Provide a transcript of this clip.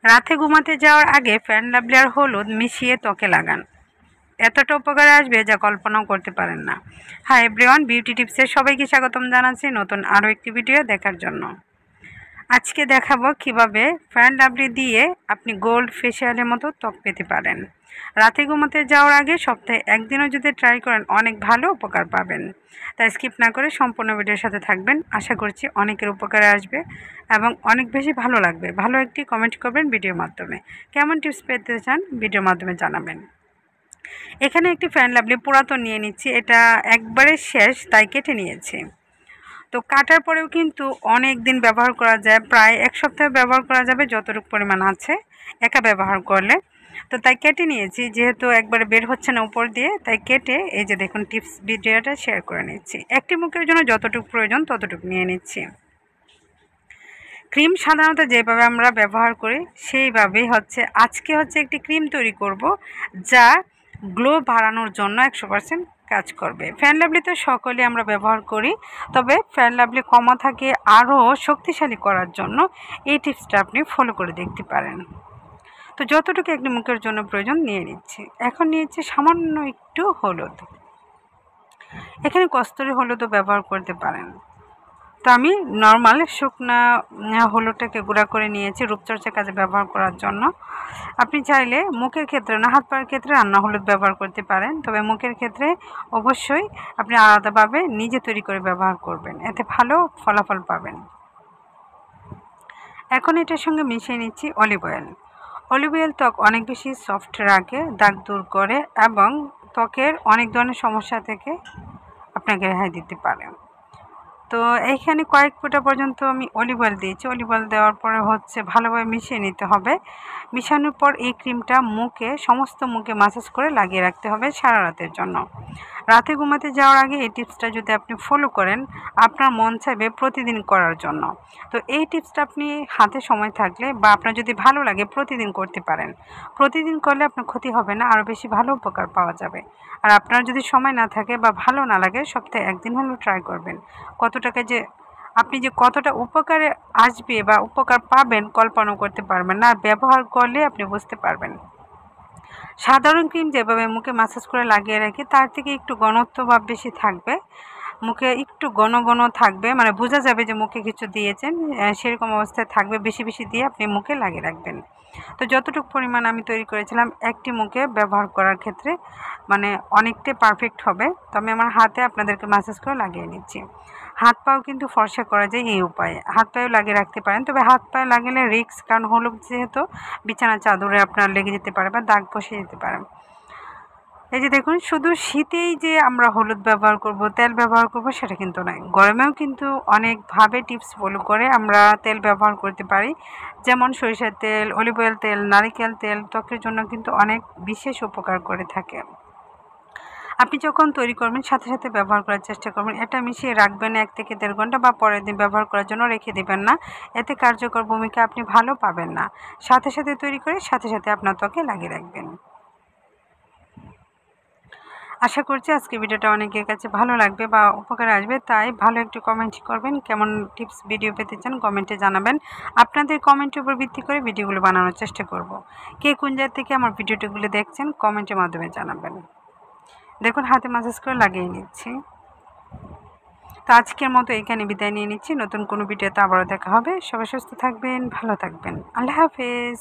রাতে ঘুমাতে যাওয়ার আগে ফ্যান লাভলি আর হলুদ মিশিয়ে ত্বকে লাগান। এতটা উপকার আসবে যা কল্পনাও করতে পারেন না। হাই এভরিওয়ান, বিউটি টিপসের সবাইকে স্বাগতম জানাচ্ছি নতুন আরও একটি ভিডিও দেখার জন্য। আজকে দেখাবো কিভাবে ফ্যান লাভলি দিয়ে আপনি গোল্ড ফেসিয়ালের মতো ত্বক পেতে পারেন। রাতে ঘুমাতে যাওয়ার আগে সপ্তাহে একদিনও যদি ট্রাই করেন অনেক ভালো উপকার পাবেন। তাই স্কিপ না করে সম্পূর্ণ ভিডিওর সাথে থাকবেন। আশা করছি অনেকের উপকারে আসবে এবং অনেক বেশি ভালো লাগবে। ভালো একটি কমেন্ট করবেন ভিডিওর মাধ্যমে। কেমন টিপস পেতে চান ভিডিওর মাধ্যমে জানাবেন। এখানে একটি ফ্যান লাভলি পুরাতন নিয়ে নিচ্ছি, এটা একবারে শেষ তাই কেটে নিয়েছি। তো কাটার পরেও কিন্তু অনেক দিন ব্যবহার করা যায়, প্রায় এক সপ্তাহ ব্যবহার করা যাবে যতটুকু পরিমাণ আছে একা ব্যবহার করলে। তো তাই কেটে নিয়েছি, যেহেতু একবারে বের হচ্ছে না উপর দিয়ে, তাই কেটে এই যে দেখুন টিপস ভিডিওটা শেয়ার করে নিচ্ছি। একটি মুখের জন্য যতটুকু প্রয়োজন ততটুকু নিয়ে নিচ্ছি। ক্রিম সাধারণত যেভাবে আমরা ব্যবহার করি সেইভাবেই আজকে একটি ক্রিম তৈরি করব যা গ্লো বাড়ানোর জন্য 100% কাজ করবে। ফ্যান লাভলি তো সকলে আমরা ব্যবহার করি, তবে ফ্যান লাভলি কমা থাকে আরও শক্তিশালী করার জন্য এই টিপসটা আপনি ফলো করে দেখতে পারেন। তো যতটুকু একটি মুখের জন্য প্রয়োজন নিয়ে নিচ্ছি। এখন নিয়েছি সামান্য একটু হলুদ, এখানে কস্তুরী হলুদও ব্যবহার করতে পারেন। তো আমি নর্মাল শুকনা হলুদটাকে গুঁড়া করে নিয়েছি রূপচর্চার কাজে ব্যবহার করার জন্য। আপনি চাইলে মুখের ক্ষেত্রে না, হাত পায়ের ক্ষেত্রে রান্না হলুদ ব্যবহার করতে পারেন, তবে মুখের ক্ষেত্রে অবশ্যই আপনি আলাদাভাবে নিজে তৈরি করে ব্যবহার করবেন, এতে ভালো ফলাফল পাবেন। এখন এটার সঙ্গে মিশিয়ে নিচ্ছি অলিভ অয়েল। অলিভ অয়েল ত্বক অনেক বেশি সফট রাখে, দাগ দূর করে এবং ত্বকের অনেক ধরনের সমস্যা থেকে আপনাকে রেহাই দিতে পারে। তো এইখানে কয়েক ফোঁটা পর্যন্ত আমি অলিভ অয়েল দিয়েছি। অলিভ অয়েল দেওয়ার পরে ভালোভাবে মিশিয়ে নিতে হবে। মিশানোর পর এই ক্রিমটা সমস্ত মুখে মাসাজ করে লাগিয়ে রাখতে হবে সারা রাতের জন্য। রাতে ঘুমাতে যাওয়ার আগে এই টিপসটা যদি আপনি ফলো করেন আপনার মন চাইবে প্রতিদিন করার জন্য। তো এই টিপসটা আপনি হাতে সময় থাকলে বা আপনার যদি ভালো লাগে প্রতিদিন করতে পারেন। প্রতিদিন করলে আপনার ক্ষতি হবে না, আরও বেশি ভালো উপকার পাওয়া যাবে। আর আপনার যদি সময় না থাকে বা ভালো না লাগে সপ্তাহে একদিন হলেও ট্রাই করবেন। আপনি যে কতটা উপকারে আসবে বা উপকার পাবেন কল্পনা করতে পারবেন না, ব্যবহার করলে আপনি বুঝতে পারবেন। সাধারণ ক্রিম যেভাবে মুখে মাসাজ করে লাগিয়ে রাখি তার থেকে একটু ঘনত্ব ভাব বেশি থাকবে, মুখে একটু ঘন ঘন থাকবে, মানে বোঝা যাবে যে মুখে কিছু দিয়েছেন, সেরকম অবস্থায় থাকবে। বেশি বেশি দিয়ে আপনি মুখে লাগিয়ে রাখবেন। তো যতটুকু পরিমাণ আমি তৈরি করেছিলাম একটি মুখে ব্যবহার করার ক্ষেত্রে মানে অনেকটাই পারফেক্ট হবে। তো আমি আমার হাতে আপনাদেরকে মাসাজ করে লাগিয়ে নিচ্ছি। হাত পাও কিন্তু ফর্সা করা যায় এই উপায়ে, হাত পায়েও লাগিয়ে রাখতে পারেন, তবে হাত পায়ে লাগালে রিস্ক, কারণ হলুদ যেহেতু বিছানার চাদরে আপনার লেগে যেতে পারে বা দাগ বসে যেতে পারে। এই যে দেখুন, শুধু শীতেই যে আমরা হলুদ ব্যবহার করব, তেল ব্যবহার করব সেটা কিন্তু নয়, গরমেও কিন্তু অনেকভাবে টিপস ফলো করে আমরা তেল ব্যবহার করতে পারি। যেমন সরিষার তেল, অলিভ অয়েল তেল, নারিকেল তেল ত্বকের জন্য কিন্তু অনেক বিশেষ উপকার করে থাকে। আপনি যখন তৈরি করবেন সাথে সাথে ব্যবহার করার চেষ্টা করবেন। এটা মিশিয়ে রাখবেন 1 থেকে 1.5 ঘন্টা বা পরের দিন ব্যবহার করার জন্য রেখে দেবেন না, এতে কার্যকর ভূমিকা আপনি ভালো পাবেন না। সাথে সাথে তৈরি করে সাথে সাথে আপনার ত্বকে লাগিয়ে রাখবেন। আশা করছি আজকে ভিডিওটা অনেকের কাছে ভালো লাগবে বা উপকারে আসবে, তাই ভালো একটু কমেন্ট করবেন। কেমন টিপস ভিডিও পেতে চান কমেন্টে জানাবেন। আপনাদের কমেন্টের উপর ভিত্তি করে ভিডিওগুলো বানানোর চেষ্টা করব। কে কোন জায়গা থেকে আমার ভিডিওগুলো দেখছেন কমেন্টের মাধ্যমে জানাবেন। দেখুন হাতে মাসাজ করে লাগিয়ে নিচ্ছি। তো আজকের মতো এখানে বিদায় নিয়ে নিচ্ছি। নতুন কোনো ভিডিওতে আবারও দেখা হবে। সবাই সুস্থ থাকবেন, ভালো থাকবেন। আল্লাহ হাফেজ।